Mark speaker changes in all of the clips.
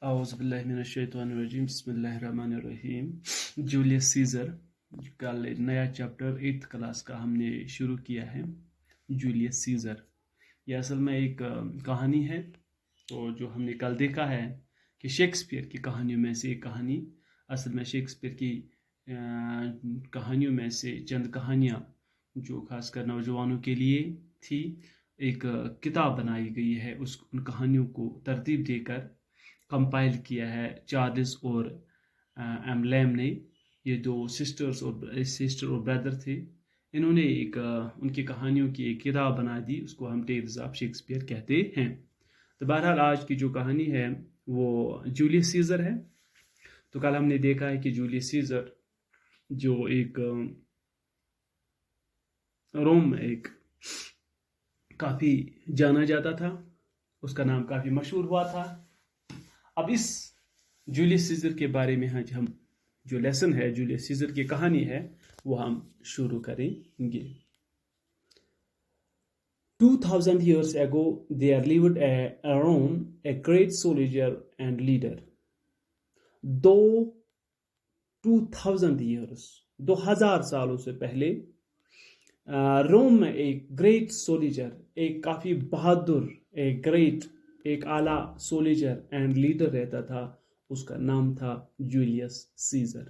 Speaker 1: اعوذ باللہ من الشیطان الرجیم بسم اللہ الرحمن الرحیم. Julius Caesar. کل نیا چیپٹر 8th کلاس کا ہم نے شروع کیا ہے. جولیس سیزر یہ اصل میں ایک کہانی ہے. تو جو ہم نے کل دیکھا ہے کہ شیکسپیئر کی کہانیوں میں سے ایک کہانی، اصل میں شیکسپیئر کی کہانیوں میں سے چند کہانیاں جو خاص کر نوجوانوں کے لیے تھی، ایک کتاب بنائی گئی ہے. ان کہانیوں کو ترتیب دے کر کمپائل کیا ہے چارلز اور ایم لیم نے. یہ دو سسٹر اور بردر تھے. انہوں نے ان کی کہانیوں کی ایک کتاب بنا دی. اس کو ہم ٹیلز آف شیکسپیئر کہتے ہیں. تو بہرحال آج کی جو کہانی ہے وہ جولیس سیزر ہے. تو کل ہم نے دیکھا ہے کہ جولیس سیزر جو ایک روم میں ایک کافی جانا جاتا تھا، اس کا نام کافی مشہور ہوا تھا. اب اس جولیس سیزر کے بارے میں ہم جو لیسن ہے، جولیس سیزر کی کہانی ہے، وہ ہم شروع کریں گے. 2000 years ago there lived at Rome a great soldier and leader. 2000 سالوں سے پہلے روم میں ایک گریٹ سولیجر، ایک کافی بہادر، ایک اعلیٰ سولیجر اینڈ لیڈر رہتا تھا. اس کا نام تھا جولیس سیزر.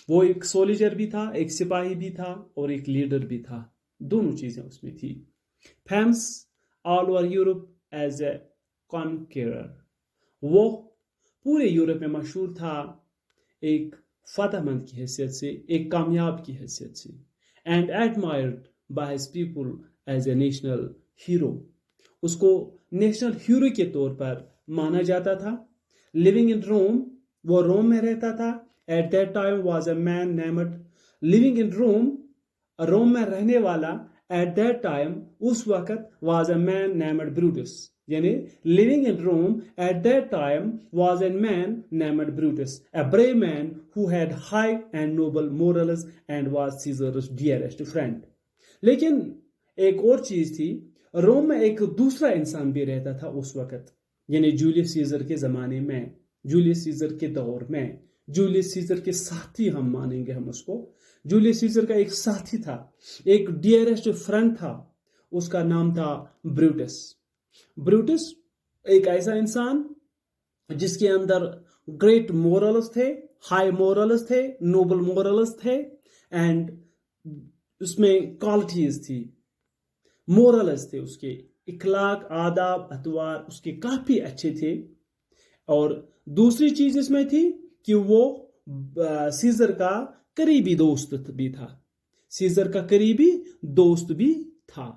Speaker 1: وہ ایک سولیجر بھی تھا، ایک سپاہی بھی تھا اور ایک لیڈر بھی تھا. دونوں چیزیں اس میں تھی. Famous all over Europe as a conqueror. وہ پورے یورپ میں مشہور تھا ایک فتح مند کی حیثیت سے، ایک کامیاب کی حیثیت سے. And admired by his people as a national hero. اس کو نیشنل ہیرو کے طور پر مانا جاتا تھا. لیونگ ان روم، وہ روم میں رہتا تھا. At that time was a man named living in Rome میں رہنے والا. ایٹ دیٹ ٹائم اس وقت was a man named Brutus. یعنی living in Rome at that time was a man named Brutus, a brave man who had high and noble morals and was Caesar's dearest friend. لیکن ایک اور چیز تھی، روم میں ایک دوسرا انسان بھی رہتا تھا اس وقت. یعنی جولیس سیزر کے زمانے میں، جولیس سیزر کے دور میں، جولیس سیزر کے ساتھی ہم مانیں گے ہم اس کو. جولیس سیزر کا ایک ساتھی تھا، ایک ڈیئرسٹ فرینڈ تھا. اس کا نام تھا بروٹس. بروٹس ایک ایسا انسان جس کے اندر گریٹ مورلز تھے، ہائی مورلز تھے، نوبل مورلز تھے، اینڈ اس میں کوالٹیز تھی، مورلز تھے. اس کے اخلاق، آداب، اطوار اس کے کافی اچھے تھے. اور دوسری چیز اس میں تھی کہ وہ سیزر کا قریبی دوست بھی تھا. سیزر کا قریبی دوست بھی تھا.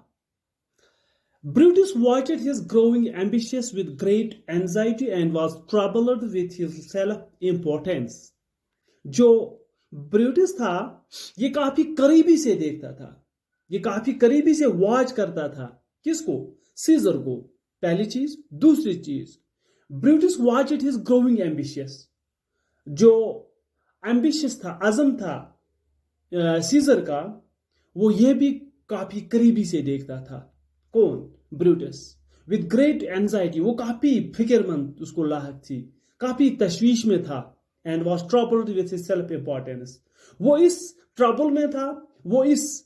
Speaker 1: Brutus watched his growing ambitions with great anxiety and was troubled with his self-importance. جو بروٹس تھا یہ کافی قریبی سے دیکھتا تھا، یہ کافی قریبی سے واچ کرتا تھا. کس کو؟ سیزر کو. پہلی چیز. دوسری چیز، Brutus watched his growing ambitious. جو ایمبیشس تھا، عزم تھا سیزر کا، وہ یہ بھی کافی قریبی سے دیکھتا تھا. کون؟ بروٹس. with great anxiety، وہ کافی فکر مند اس کو لاحق تھی، کافی تشویش میں تھا. and was troubled with his self importance. وہ اس ٹربل میں تھا، وہ اس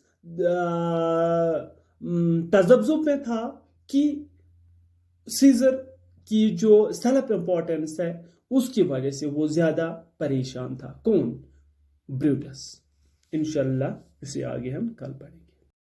Speaker 1: تذبذب میں تھا کہ سیزر کی جو سیلف امپورٹنس ہے اس کی وجہ سے وہ زیادہ پریشان تھا. کون؟ بروٹس. انشاءاللہ اسے آگے ہم کل پڑھیں گے.